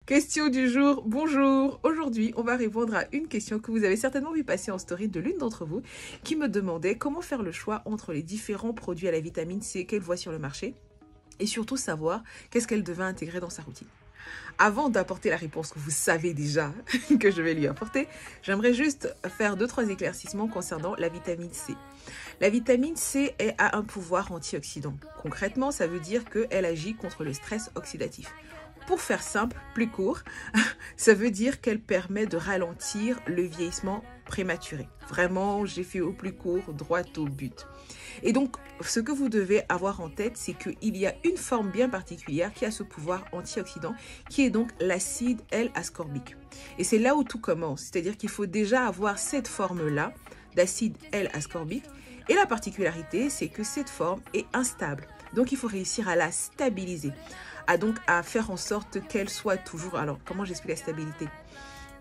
Question du jour, bonjour. Aujourd'hui, on va répondre à une question que vous avez certainement vu passer en story de l'une d'entre vous qui me demandait comment faire le choix entre les différents produits à la vitamine C qu'elle voit sur le marché et surtout savoir qu'est-ce qu'elle devait intégrer dans sa routine. Avant d'apporter la réponse que vous savez déjà que je vais lui apporter, j'aimerais juste faire 2-3 éclaircissements concernant la vitamine C. La vitamine C a un pouvoir antioxydant. Concrètement, ça veut dire qu'elle agit contre le stress oxydatif. Pour faire simple, plus court, ça veut dire qu'elle permet de ralentir le vieillissement prématuré. Vraiment, j'ai fait au plus court, droit au but. Et donc, ce que vous devez avoir en tête, c'est qu'il y a une forme bien particulière qui a ce pouvoir antioxydant, qui est donc l'acide L-ascorbique. Et c'est là où tout commence, c'est-à-dire qu'il faut déjà avoir cette forme-là d'acide L-ascorbique. Et la particularité, c'est que cette forme est instable. Donc, il faut réussir à la stabiliser, à faire en sorte qu'elle soit toujours... Alors, comment j'explique la stabilité?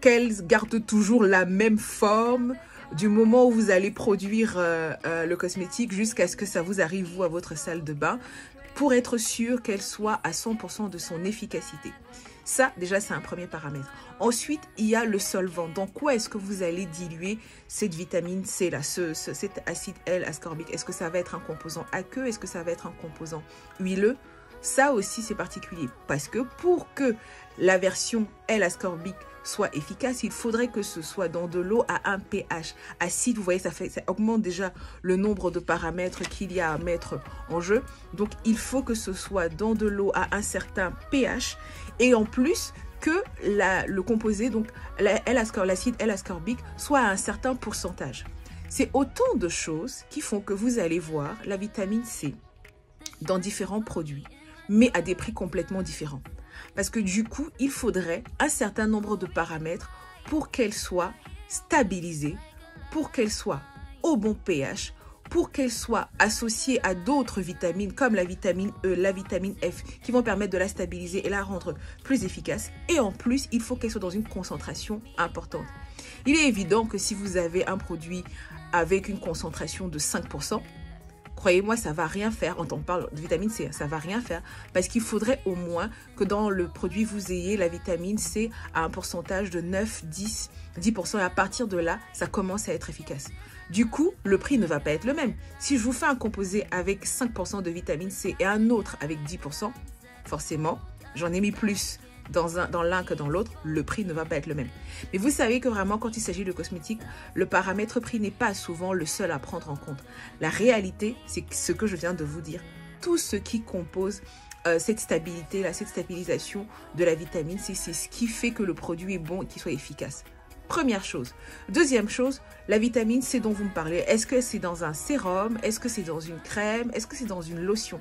Qu'elle garde toujours la même forme du moment où vous allez produire le cosmétique jusqu'à ce que ça vous arrive, vous, à votre salle de bain, pour être sûr qu'elle soit à 100% de son efficacité. Ça, déjà, c'est un premier paramètre. Ensuite, il y a le solvant. Dans quoi est-ce que vous allez diluer cette vitamine C, là, cet acide L-ascorbique? Est-ce que ça va être un composant aqueux? Est-ce que ça va être un composant huileux? Ça aussi, c'est particulier. Parce que pour que la version L-ascorbique soit efficace, il faudrait que ce soit dans de l'eau à un pH acide. Vous voyez, ça augmente déjà le nombre de paramètres qu'il y a à mettre en jeu. Donc, il faut que ce soit dans de l'eau à un certain pH. Et en plus, que le composé, donc l'acide L-ascorbique, soit à un certain pourcentage. C'est autant de choses qui font que vous allez voir la vitamine C dans différents produits, mais à des prix complètement différents. Parce que du coup, il faudrait un certain nombre de paramètres pour qu'elle soit stabilisée, pour qu'elle soit au bon pH, pour qu'elle soit associée à d'autres vitamines comme la vitamine E, la vitamine F, qui vont permettre de la stabiliser et la rendre plus efficace. Et en plus, il faut qu'elle soit dans une concentration importante. Il est évident que si vous avez un produit avec une concentration de 5%, croyez-moi, ça ne va rien faire. Quand on parle de vitamine C, ça ne va rien faire. Parce qu'il faudrait au moins que dans le produit, vous ayez la vitamine C à un pourcentage de 9, 10%. Et à partir de là, ça commence à être efficace. Du coup, le prix ne va pas être le même. Si je vous fais un composé avec 5% de vitamine C et un autre avec 10%, forcément, j'en ai mis plus dans l'un que dans l'autre, le prix ne va pas être le même. Mais vous savez que vraiment, quand il s'agit de cosmétiques, le paramètre prix n'est pas souvent le seul à prendre en compte. La réalité, c'est ce que je viens de vous dire. Tout ce qui compose cette stabilité, cette stabilisation de la vitamine C, c'est ce qui fait que le produit est bon et qu'il soit efficace. Première chose. Deuxième chose, la vitamine C dont vous me parlez, est-ce que c'est dans un sérum? Est-ce que c'est dans une crème? Est-ce que c'est dans une lotion?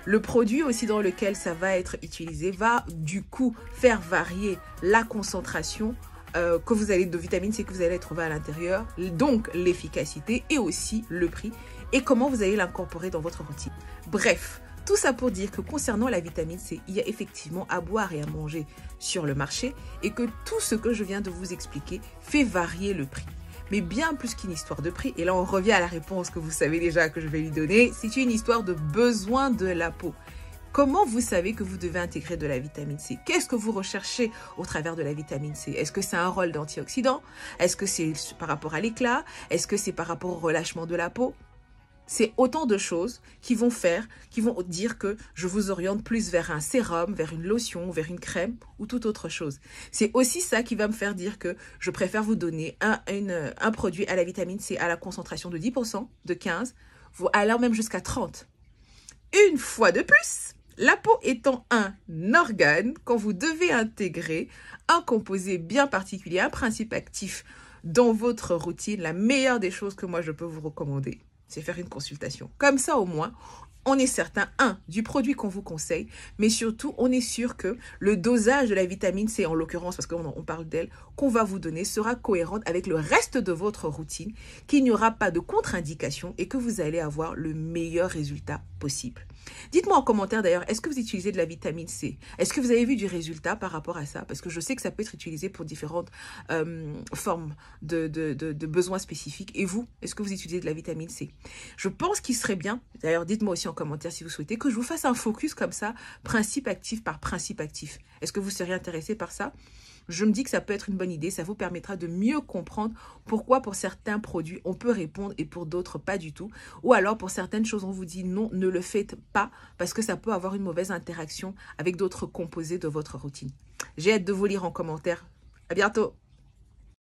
Le produit aussi dans lequel ça va être utilisé va du coup faire varier la concentration de vitamine C que vous allez trouver à l'intérieur, donc l'efficacité et aussi le prix et comment vous allez l'incorporer dans votre routine. Bref, tout ça pour dire que concernant la vitamine C, il y a effectivement à boire et à manger sur le marché et que tout ce que je viens de vous expliquer fait varier le prix. Mais bien plus qu'une histoire de prix, et là on revient à la réponse que vous savez déjà que je vais lui donner, c'est une histoire de besoin de la peau. Comment vous savez que vous devez intégrer de la vitamine C? Qu'est-ce que vous recherchez au travers de la vitamine C? Est-ce que c'est un rôle d'antioxydant? Est-ce que c'est par rapport à l'éclat? Est-ce que c'est par rapport au relâchement de la peau? C'est autant de choses qui vont dire que je vous oriente plus vers un sérum, vers une lotion, vers une crème ou toute autre chose. C'est aussi ça qui va me faire dire que je préfère vous donner un produit à la vitamine C à la concentration de 10%, de 15%, allant même jusqu'à 30%. Une fois de plus, la peau étant un organe, quand vous devez intégrer un composé bien particulier, un principe actif dans votre routine, la meilleure des choses que moi je peux vous recommander, c'est faire une consultation. Comme ça, au moins, on est certain, du produit qu'on vous conseille, mais surtout, on est sûr que le dosage de la vitamine C, en l'occurrence, parce qu'on parle d'elle, qu'on va vous donner, sera cohérente avec le reste de votre routine, qu'il n'y aura pas de contre-indication et que vous allez avoir le meilleur résultat possible. Dites-moi en commentaire d'ailleurs, est-ce que vous utilisez de la vitamine C? Est-ce que vous avez vu du résultat par rapport à ça? Parce que je sais que ça peut être utilisé pour différentes formes de besoins spécifiques. Et vous, est-ce que vous utilisez de la vitamine C? Je pense qu'il serait bien, d'ailleurs dites-moi aussi en commentaire si vous souhaitez, que je vous fasse un focus comme ça, principe actif par principe actif. Est-ce que vous seriez intéressé par ça? Je me dis que ça peut être une bonne idée, ça vous permettra de mieux comprendre pourquoi pour certains produits on peut répondre et pour d'autres pas du tout. Ou alors pour certaines choses on vous dit non, ne le faites pas parce que ça peut avoir une mauvaise interaction avec d'autres composés de votre routine. J'ai hâte de vous lire en commentaire. À bientôt!